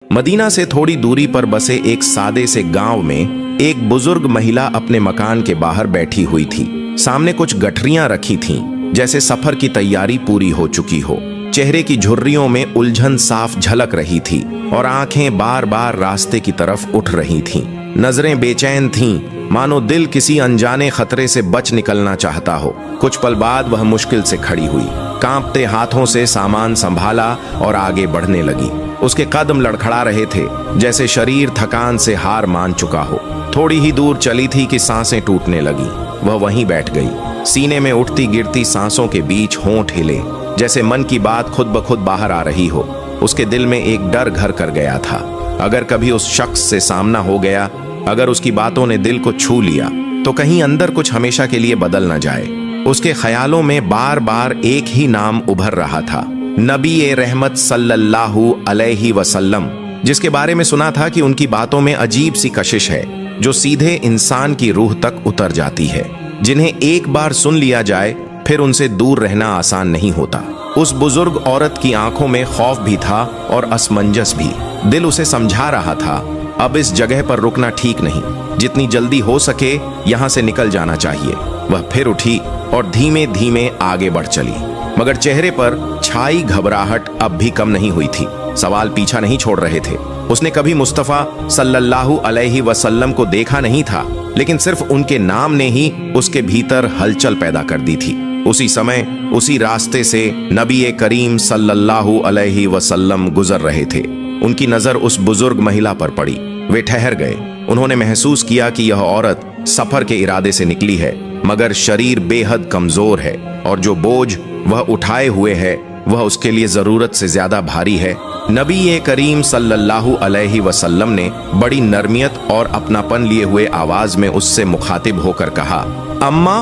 Medina से थोड़ी दूरी पर बसे एक सादे से गांव में एक बुजुर्ग महिला अपने मकान के बाहर बैठी हुई थी। सामने कुछ गठरियां रखी थीं, जैसे सफर की तैयारी पूरी हो चुकी हो। चेहरे की झुर्रियों में उलझन साफ झलक रही थी और आंखें बार बार रास्ते की तरफ उठ रही थीं। नजरें बेचैन थीं, मानो दिल किसी अनजाने खतरे से बच निकलना चाहता हो। कुछ पल बाद वह मुश्किल से खड़ी हुई, कांपते हाथों से सामान संभाला और आगे बढ़ने लगी। उसके कदम लड़खड़ा रहे थे, जैसे शरीर थकान से हार मान चुका हो। थोड़ी ही दूर चली थी कि सांसें टूटने लगी। वह वहीं बैठ गई। सीने में उठती गिरती सांसों के बीच होंठ हिले, जैसे मन की बात खुद ब खुद बाहर आ रही हो। उसके दिल में एक डर घर कर गया था। अगर कभी उस शख्स से सामना हो गया, अगर उसकी बातों ने दिल को छू लिया, तो कहीं अंदर कुछ हमेशा के लिए बदल न जाए। उसके ख्यालों में बार बार एक ही नाम उभर रहा था, नबी रहमत सल्लल्लाहु अलैहि वसल्लम, जिसके बारे में सुना था कि उनकी बातों में अजीब सी कशिश है जो सीधे इंसान की रूह तक उतर जाती है। जिन्हें एक बार सुन लिया जाए फिर उनसे दूर रहना आसान नहीं होता। उस बुजुर्ग औरत की आंखों में खौफ भी था और असमंजस भी। दिल उसे समझा रहा था, अब इस जगह पर रुकना ठीक नहीं, जितनी जल्दी हो सके यहां से निकल जाना चाहिए। वह फिर उठी और धीमे धीमे आगे बढ़ चली, मगर चेहरे पर छाई घबराहट अब भी कम नहीं हुई थी। सवाल पीछा नहीं छोड़ रहे थे। उसने कभी मुस्तफा सल्लल्लाहु अलैहि वसल्लम को देखा नहीं था, लेकिन सिर्फ उनके नाम ने ही उसके भीतर हलचल पैदा कर दी थी। उसी समय उसी रास्ते से नबी करीम सल्लल्लाहु अलैहि वसल्लम गुजर रहे थे। उनकी नजर उस बुजुर्ग महिला पर पड़ी। वे ठहर गए। उन्होंने महसूस किया कि यह औरत सफर के इरादे से निकली है, मगर शरीर बेहद कमजोर है और जो बोझ वह उठाए हुए है वह उसके लिए जरूरत से ज्यादा भारी है। नबी करीम सल्लल्लाहु अलैहि वसल्लम ने बड़ी नरमियत और अपनापन लिए हुए आवाज में उससे मुखातिब होकर कहा, अम्मा,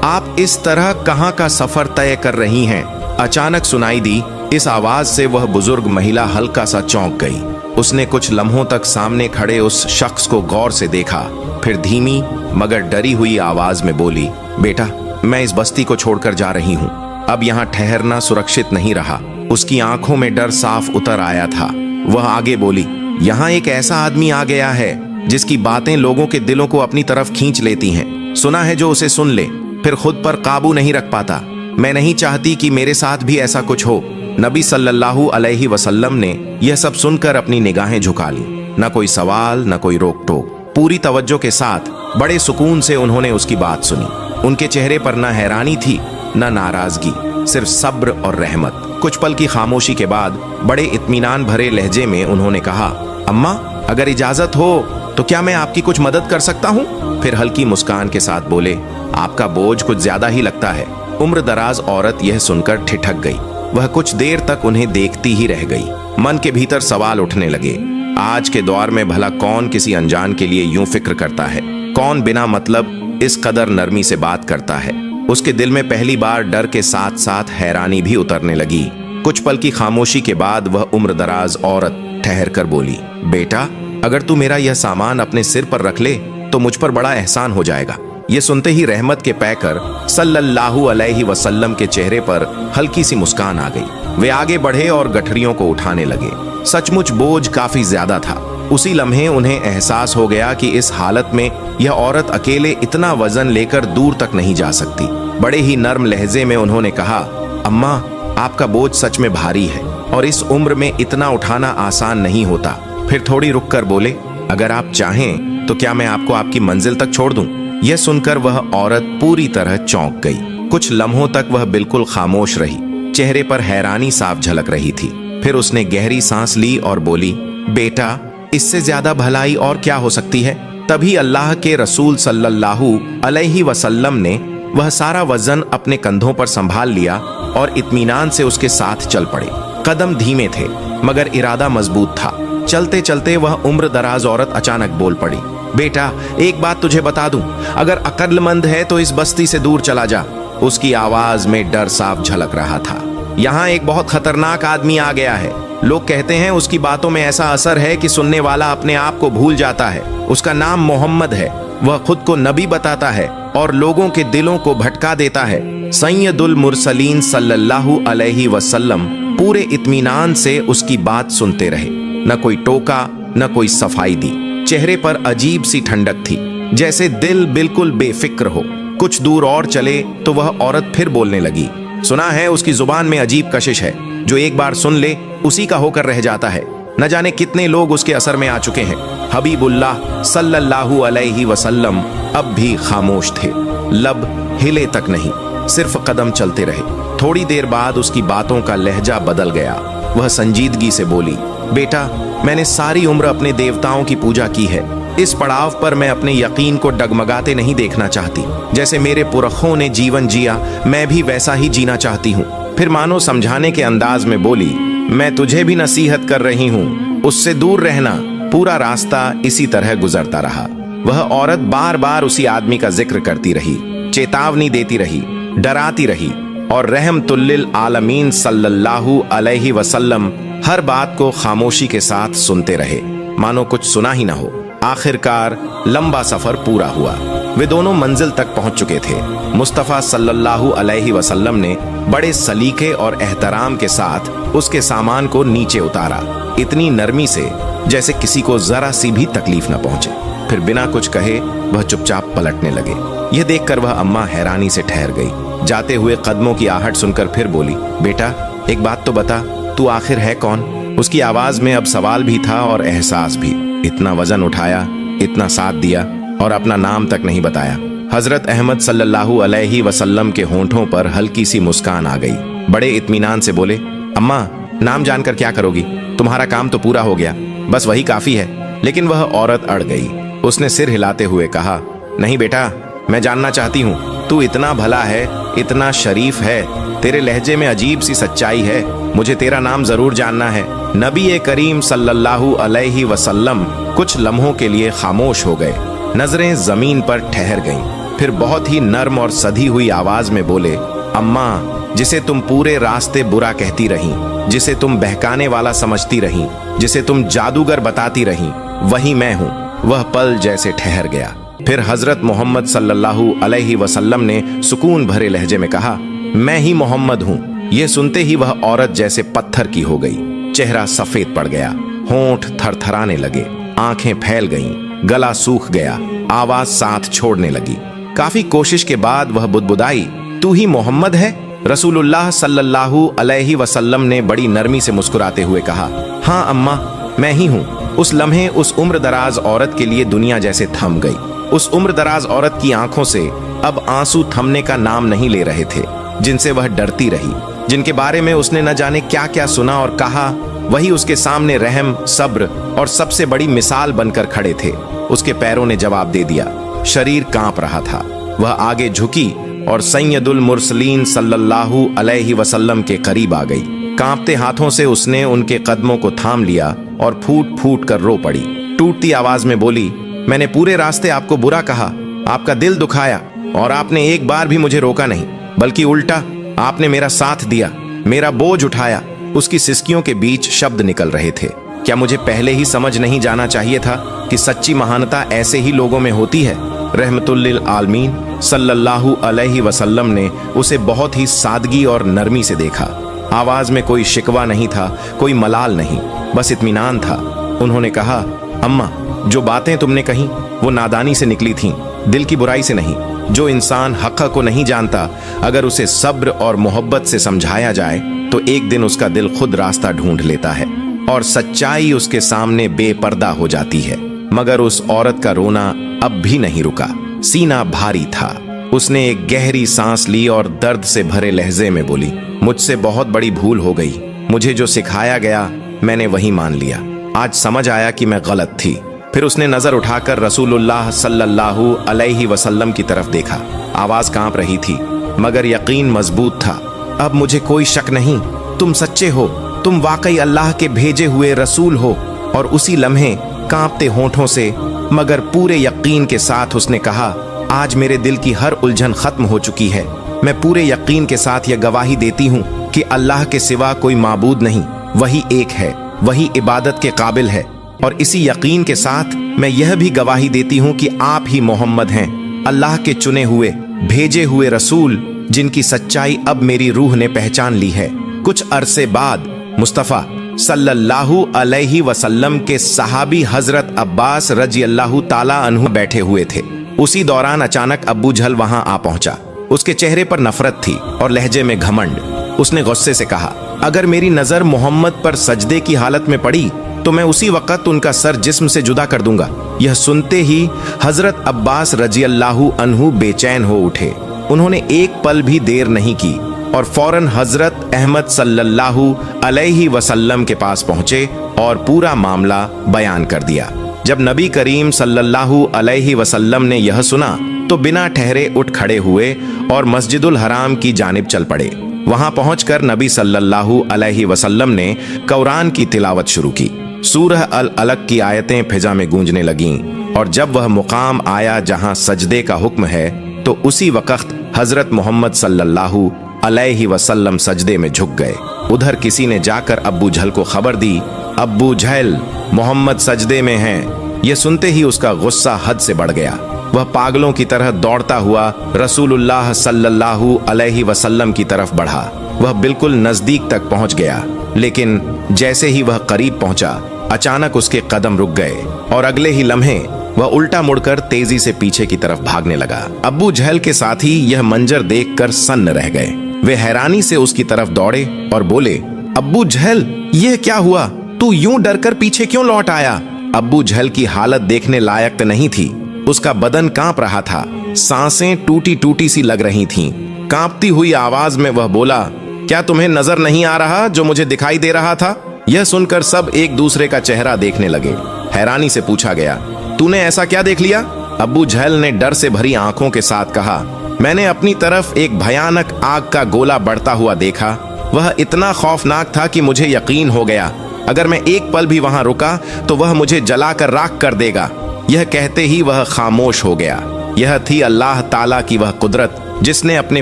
आप इस तरह कहां का सफर तय कर रही हैं? अचानक सुनाई दी इस आवाज से वह बुजुर्ग महिला हल्का सा चौंक गई। उसने कुछ लम्हों तक सामने खड़े उस शख्स को गौर से देखा, फिर धीमी मगर डरी हुई आवाज में बोली, बेटा, मैं इस बस्ती को छोड़कर जा रही हूँ। अब यहाँ ठहरना सुरक्षित नहीं रहा। उसकी आंखों में डर साफ उतर आया था। वह आगे बोली, यहाँ एक ऐसा आदमी आ गया है जिसकी बातें लोगों के दिलों को अपनी तरफ खींच लेती हैं। सुना है जो उसे सुन ले फिर खुद पर काबू नहीं रख पाता। मैं नहीं चाहती कि मेरे साथ भी ऐसा कुछ हो। नबी सल्लल्लाहु अलैहि वसल्लम ने यह सब सुनकर अपनी निगाहें झुका ली। न कोई सवाल, न कोई रोक टोक। पूरी तवज्जो के साथ बड़े सुकून से उन्होंने उसकी बात सुनी। उनके चेहरे पर न हैरानी थी न नाराजगी, सिर्फ सब्र और रहमत। कुछ पल की खामोशी के बाद बड़े इत्मीनान भरे लहजे में उन्होंने कहा, अम्मा, अगर इजाजत हो तो क्या मैं आपकी कुछ मदद कर सकता हूँ? फिर हल्की मुस्कान के साथ बोले, आपका बोझ कुछ ज्यादा ही लगता है। उम्र दराज औरत यह सुनकर ठिठक गई। वह कुछ देर तक उन्हें देखती ही रह गई। मन के भीतर सवाल उठने लगे। आज के दौर में भला कौन किसी अनजान के लिए यूं फिक्र करता है? कौन बिना मतलब इस कदर नरमी से बात करता है? उसके दिल में पहली बार डर के साथ साथ हैरानी भी उतरने लगी। कुछ पल की खामोशी के बाद वह उम्र दराज औरत ठहर कर बोली, बेटा, अगर तू मेरा यह सामान अपने सिर पर रख ले तो मुझ पर बड़ा एहसान हो जाएगा। ये सुनते ही रहमत के पैकर सल्लल्लाहु अलैहि वसल्लम के चेहरे पर हल्की सी मुस्कान आ गई। वे आगे बढ़े और गठरियों को उठाने लगे। सचमुच बोझ काफी ज्यादा था। उसी लम्हे उन्हें एहसास हो गया कि इस हालत में यह औरत अकेले इतना वजन लेकर दूर तक नहीं जा सकती। बड़े ही नर्म लहजे में उन्होंने कहा, अम्मा, आपका बोझ सच में भारी है और इस उम्र में इतना उठाना आसान नहीं होता। फिर थोड़ी रुक कर बोले, अगर आप चाहें तो क्या मैं आपको आपकी मंजिल तक छोड़ दूं? यह सुनकर वह औरत पूरी तरह चौंक गई। कुछ लम्हों तक वह बिल्कुल खामोश रही। चेहरे पर हैरानी साफ झलक रही थी। फिर उसने गहरी सांस ली और बोली, बेटा, इससे ज्यादा भलाई और क्या हो सकती है? तभी अल्लाह के रसूल सल्लल्लाहु अलैहि वसल्लम ने वह सारा वजन अपने कंधों पर संभाल लिया और इत्मीनान से उसके साथ चल पड़े। कदम धीमे थे मगर इरादा मजबूत था। चलते चलते वह उम्र दराज औरत अचानक बोल पड़ी, बेटा, एक बात तुझे बता दूं, अगर अक्लमंद है तो इस बस्ती से दूर चला जा। उसकी आवाज में डर साफ झलक रहा था। यहाँ एक बहुत खतरनाक आदमी आ गया है। लोग कहते हैं उसकी बातों में ऐसा असर है कि सुनने वाला अपने आप को भूल जाता है। उसका नाम मोहम्मद है। वह खुद को नबी बताता है और लोगों के दिलों को भटका देता है। सैयदुल मुरसलीन सल्लल्लाहु अलैहि वसल्लम पूरे इत्मीनान से उसकी बात सुनते रहे। न कोई टोका, न कोई सफाई दी। चेहरे पर अजीब सी ठंडक थी, जैसे दिल बिल्कुल बेफिक्र हो। कुछ दूर और चले तो वह औरत फिर बोलने लगी। सुना है उसकी जुबान में अजीब कशिश है, जो एक बार सुन ले उसी का होकर रह जाता है। न जाने कितने लोग उसके असर में आ चुके हैं। हबीबुल्लाह सल्लल्लाहु अलैहि वसल्लम अब भी खामोश थे, लब हिले तक नहीं, सिर्फ कदम चलते रहे। थोड़ी देर बाद उसकी बातों का लहजा बदल गया। वह संजीदगी से बोली, बेटा, मैंने सारी उम्र अपने देवताओं की पूजा की है। इस पड़ाव पर मैं अपने यकीन को डगमगाते नहीं देखना चाहती। जैसे मेरे पुरखों ने जीवन जिया, मैं भी वैसा ही जीना चाहती हूँ। फिर मानो समझाने के अंदाज में बोली, मैं तुझे भी नसीहत कर रही हूँ, उससे दूर रहना। पूरा रास्ता इसी तरह गुजरता रहा। वह औरत बार बार उसी आदमी का जिक्र करती रही, चेतावनी देती रही, डराती रही, और रहमतुल्लिल आलमीन सल्लल्लाहु अलैहि वसल्लम हर बात को खामोशी के साथ सुनते रहे, मानो कुछ सुना ही ना हो। आखिरकार लंबा सफर पूरा हुआ। वे दोनों मंजिल तक पहुंच चुके थे। मुस्तफ़ा सल्लल्लाहु अलैहि वसल्लम ने बड़े सलीके और एहतराम के साथ उसके सामान को नीचे उतारा, इतनी नरमी से जैसे किसी को जरा सी भी तकलीफ न पहुंचे। फिर बिना कुछ कहे वह चुपचाप पलटने लगे। यह देखकर वह अम्मा हैरानी से ठहर गई। जाते हुए कदमों की आहट सुनकर फिर बोली, बेटा, एक बात तो बता, तू आखिर है कौन? उसकी आवाज में अब सवाल भी था और एहसास भी। इतना वजन उठाया, इतना साथ दिया, और अपना नाम तक नहीं बताया। हजरत अहमद सल्लल्लाहु अलैहि वसल्लम के होंठों पर हल्की सी मुस्कान आ गई। बड़े इत्मीनान से बोले, अम्मा, नाम जानकर क्या करोगी? तुम्हारा काम तो पूरा हो गया, बस वही काफी है। लेकिन वह औरत अड़ गई। उसने सिर हिलाते हुए कहा, नहीं बेटा, मैं जानना चाहती हूँ। तू इतना भला है, इतना शरीफ है, तेरे लहजे में अजीब सी सच्चाई है। मुझे तेरा नाम जरूर जानना है। नबी करीम सल्लल्लाहु अलैहि वसल्लम कुछ लम्हों के लिए खामोश हो गए, नजरें जमीन पर ठहर गईं। फिर बहुत ही नर्म और सधी हुई आवाज में बोले, अम्मा, जिसे तुम पूरे रास्ते बुरा कहती रही, जिसे तुम बहकाने वाला समझती रही, जिसे तुम जादूगर बताती रही, वही मैं हूँ। वह पल जैसे ठहर गया। फिर हजरत मोहम्मद सल्लल्लाहु अलैहि वसल्लम ने सुकून भरे लहजे में कहा, मैं ही मोहम्मद हूँ। यह सुनते ही वह औरत जैसे पत्थर की हो गई। चेहरा सफेद पड़ गया, होंठ थरथराने लगे, आंखें फैल गईं, गला सूख गया, आवाज साथ छोड़ने लगी। काफी कोशिश के बाद वह बुदबुदाई, तू ही मोहम्मद है? रसूलुल्लाह सल्लल्लाहु अलैहि वसल्लम ने बड़ी नरमी से मुस्कुराते हुए कहा, हाँ अम्मा, मैं ही हूँ। उस लम्हे उस उम्र दराज औरत के लिए दुनिया जैसे थम गई। उस उम्र दराज औरत की आंखों से अब आंसू थमने का नाम नहीं ले रहे थे, जिनसे वह डरती रही, जिनके बारे में उसने न जाने क्या क्या सुना और कहा, वही उसके सामने रहम, सब्र और सबसे बड़ी मिसाल बनकर खड़े थे। उसके पैरों ने जवाब दे दिया। शरीर कांप रहा था। वह आगे झुकी और सैयदुल मुरसलीन सल्लल्लाहु अलैहि वसल्लम के करीब आ गई। कांपते हाथों से उसने उनके कदमों को थाम लिया और फूट फूट कर रो पड़ी। टूटती आवाज में बोली, मैंने पूरे रास्ते आपको बुरा कहा, आपका दिल दुखाया, और आपने एक बार भी मुझे रोका नहीं, बल्कि उल्टा आपने मेरा साथ दिया, मेरा बोझ उठाया। उसकी सिसकियों के बीच शब्द निकल रहे थे। क्या मुझे पहले ही समझ नहीं जाना चाहिए था कि सच्ची महानता ऐसे ही लोगों में होती है? रहमतुल्लिल आलमीन सल्लल्लाहु अलैहि वसल्लम ने उसे बहुत ही सादगी और नरमी से देखा। आवाज में कोई शिकवा नहीं था, कोई मलाल नहीं, बस इत्मीनान था। उन्होंने कहा, अम्मा, जो बातें तुमने कही वो नादानी से निकली थीं, दिल की बुराई से नहीं। जो इंसान हक़ को नहीं जानता, अगर उसे सब्र और मोहब्बत से समझाया जाए तो एक दिन उसका दिल खुद रास्ता ढूंढ लेता है और सच्चाई उसके सामने बेपर्दा हो जाती है। मगर उस औरत का रोना अब भी नहीं रुका। सीना भारी था। उसने एक गहरी सांस ली और दर्द से भरे लहजे में बोली, मुझसे बहुत बड़ी भूल हो गई। मुझे जो सिखाया गया मैंने वही मान लिया। आज समझ आया कि मैं गलत थी। फिर उसने नजर उठाकर रसूलुल्लाह सल्लल्लाहु अलैहि वसल्लम की तरफ देखा। आवाज कांप रही थी, मगर यकीन मजबूत था। अब मुझे कोई शक नहीं, तुम सच्चे हो, तुम वाकई अल्लाह के भेजे हुए रसूल हो। और उसी लम्हे कांपते होंठों से मगर पूरे यकीन के साथ उसने कहा, आज मेरे दिल की हर उलझन खत्म हो चुकी है। मैं पूरे यकीन के साथ यह गवाही देती हूँ कि अल्लाह के सिवा कोई माबूद नहीं, वही एक है, वही इबादत के काबिल है। और इसी यकीन के साथ मैं यह भी गवाही देती हूँ कि आप ही मोहम्मद हैं, अल्लाह के चुने हुए, भेजे हुए रसूल, जिनकी सच्चाई अब मेरी रूह ने पहचान ली है। कुछ अरसे बाद मुस्तफ़ा सल्लल्लाहु अलैहि वसल्लम के सहाबी हजरत अब्बास रजी अल्लाह ताला अन्हु बैठे हुए थे। उसी दौरान अचानक अब्बू जहल वहां आ पहुंचा। उसके चेहरे पर नफरत थी और लहजे में घमंड। उसने गुस्से से कहा, अगर मेरी नजर मोहम्मद पर सजदे की हालत में पड़ी तो मैं उसी वक्त उनका सर जिस्म से जुदा कर दूंगा। यह सुनते ही हजरत अब्बास रजी अल्लाहु अन्हु बेचैन हो उठे। उन्होंने एक पल भी देर नहीं की और फौरन हजरत अहमद सल्लल्लाहु अलैहि वसल्लम के पास पहुंचे और पूरा मामला बयान कर दिया। जब नबी करीम सल्लल्लाहु अलैहि वसल्लम ने यह सुना तो बिना ठहरे उठ खड़े हुए और मस्जिदुल हराम की जानिब चल पड़े। वहां पहुंचकर नबी सल्लल्लाहु अलैहि वसल्लम ने कुरान की तिलावत शुरू की। सूरह अल अलक की आयतें फिजा में गूंजने लगीं और जब वह मुकाम आया जहां सजदे का हुक्म है तो उसी वक्त हजरत मोहम्मद सल्लल्लाहु अलैहि वसल्लम सजदे में झुक गए। उधर किसी ने जाकर अब्बू जहल को खबर दी, अब्बू जहल मोहम्मद सजदे में हैं। यह सुनते ही उसका गुस्सा हद से बढ़ गया। वह पागलों की तरह दौड़ता हुआ रसूलुल्लाह सल्लल्लाहु अलैहि वसल्लम की तरफ बढ़ा। वह बिल्कुल नजदीक तक पहुंच गया, लेकिन जैसे ही वह करीब पहुंचा अचानक उसके कदम रुक गए और अगले ही लम्हे वह उल्टा मुड़कर तेजी से पीछे की तरफ भागने लगा। अब्बू जहल के साथी यह मंजर देखकर सन्न रह गए। वे हैरानी से उसकी तरफ दौड़े और बोले, अब्बू जहल, यह क्या हुआ? तू यूं डरकर पीछे क्यों लौट आया? अब्बू जहल की हालत देखने लायक नहीं थी। उसका बदन कांप रहा था, सांसें टूटी टूटी सी लग रही थीं। कांपती हुई आवाज में वह बोला, क्या तुम्हें नजर नहीं आ रहा जो मुझे दिखाई दे रहा था? यह सुनकर सब एक दूसरे का चेहरा देखने लगे। हैरानी से पूछा गया, तूने ऐसा क्या देख लिया? अब्बू जहल ने डर से भरी आंखों के साथ कहा, मैंने अपनी तरफ एक भयानक आग का गोला बढ़ता हुआ देखा। वह इतना खौफनाक था कि मुझे यकीन हो गया अगर मैं एक पल भी वहां रुका तो वह मुझे जलाकर राख कर देगा। यह कहते ही वह खामोश हो गया। यह थी अल्लाह ताला की वह कुदरत जिसने अपने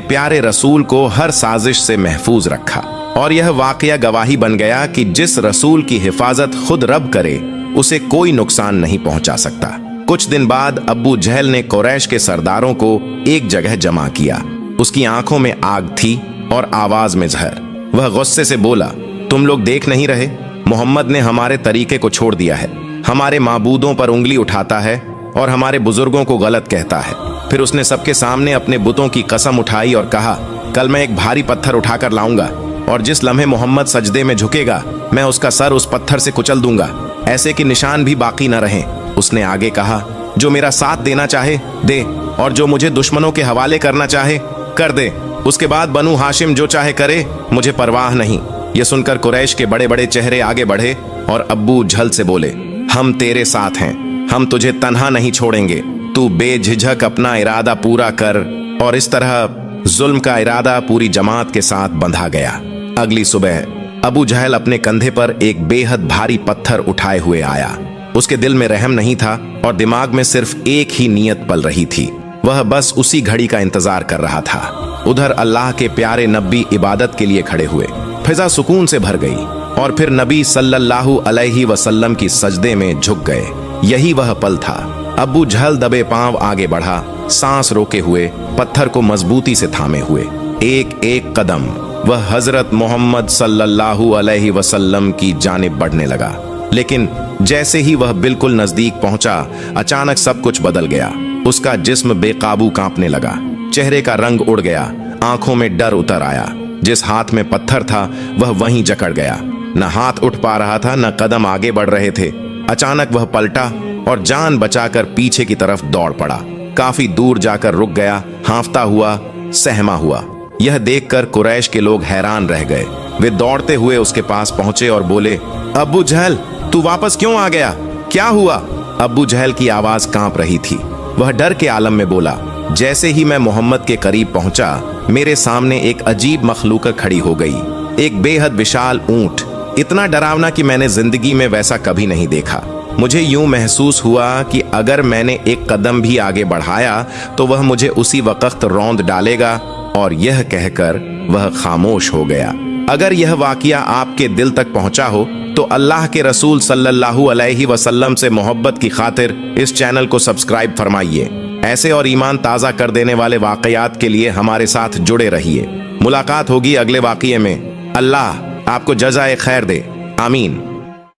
प्यारे रसूल को हर साजिश से महफूज रखा। और यह वाकया गवाही बन गया कि जिस रसूल की हिफाजत खुद रब करे उसे कोई नुकसान नहीं पहुंचा सकता। कुछ दिन बाद अब्बू जहल ने कुरैश के सरदारों को एक जगह जमा किया। उसकी आंखों में आग थी और आवाज में जहर। वह गुस्से से बोला, तुम लोग देख नहीं रहे? मोहम्मद ने हमारे तरीके को छोड़ दिया है, हमारे माबूदों पर उंगली उठाता है और हमारे बुजुर्गों को गलत कहता है। फिर उसने सबके सामने अपने बुतों की कसम उठाई और कहा, कल मैं एक भारी पत्थर उठाकर लाऊंगा और जिस लम्हे मोहम्मद सजदे में झुकेगा मैं उसका सर उस पत्थर से कुचल दूंगा, ऐसे कि निशान भी बाकी न रहें। उसने आगे कहा, जो मेरा साथ देना चाहे दे और जो मुझे दुश्मनों के हवाले करना चाहे कर दे। उसके बाद बनु हाशिम जो चाहे करे, मुझे परवाह नहीं। यह सुनकर कुरैश के बड़े बड़े चेहरे आगे बढ़े और अब्बू जहल से बोले, हम तेरे साथ हैं, हम तुझे तन्हा नहीं छोड़ेंगे। तू बेझिझक अपना इरादा पूरा कर। और इस तरह जुल्म का इरादा पूरी जमात के साथ बंधा गया। अगली सुबह अबू जहल अपने कंधे पर एक बेहद भारी पत्थर उठाए हुए आया। उसके दिल में रहम नहीं था और दिमाग में सिर्फ एक ही नीयत पल रही थी, वह बस उसी घड़ी का इंतजार कर रहा था। उधर अल्लाह के प्यारे नबी इबादत के लिए खड़े हुए। फिजा सुकून से भर गई और फिर नबी सल्लल्लाहु अलैहि वसल्लम की सजदे में झुक गए। यही वह पल था। अब्बू जहल दबे पांव आगे बढ़ा, सांस रोके हुए, पत्थर को मजबूती से थामे हुए। एक एक कदम वह हजरत मोहम्मद सल्लल्लाहु अलैहि वसल्लम की जानिब बढ़ने लगा। लेकिन जैसे ही वह बिल्कुल नजदीक पहुंचा अचानक सब कुछ बदल गया। उसका जिस्म बेकाबू कांपने लगा, चेहरे का रंग उड़ गया, आंखों में डर उतर आया। जिस हाथ में पत्थर था वह वहीं जकड़ गया। न हाथ उठ पा रहा था, न कदम आगे बढ़ रहे थे। अचानक वह पलटा और जान बचाकर पीछे की तरफ दौड़ पड़ा। काफी दूर जाकर रुक गया, हांफता हुआ, सहमा हुआ। यह देखकर कुरैश के लोग हैरान रह गए। वे दौड़ते हुए उसके पास पहुंचे और बोले, अब्बू जहल, तू वापस क्यों आ गया? क्या हुआ? अब्बू जहल की आवाज कांप रही थी। वह डर के आलम में बोला, जैसे ही मैं मोहम्मद के करीब पहुंचा मेरे सामने एक अजीब मखलूक खड़ी हो गई। एक बेहद विशाल ऊंट, इतना डरावना कि मैंने जिंदगी में वैसा कभी नहीं देखा। मुझे यूं महसूस हुआ कि अगर मैंने एक कदम भी आगे बढ़ाया तो वह मुझे उसी वक्त रौंद डालेगा। और यह कहकर वह खामोश हो गया। अगर यह वाकया आपके दिल तक पहुंचा हो तो अल्लाह के रसूल सल्लल्लाहु अलैहि वसल्लम से मोहब्बत की खातिर इस चैनल को सब्सक्राइब फरमाइए। ऐसे और ईमान ताज़ा कर देने वाले वाकयात के लिए हमारे साथ जुड़े रहिए। मुलाकात होगी अगले वाकये में। अल्लाह आपको जज़ाए खैर दे। आमीन।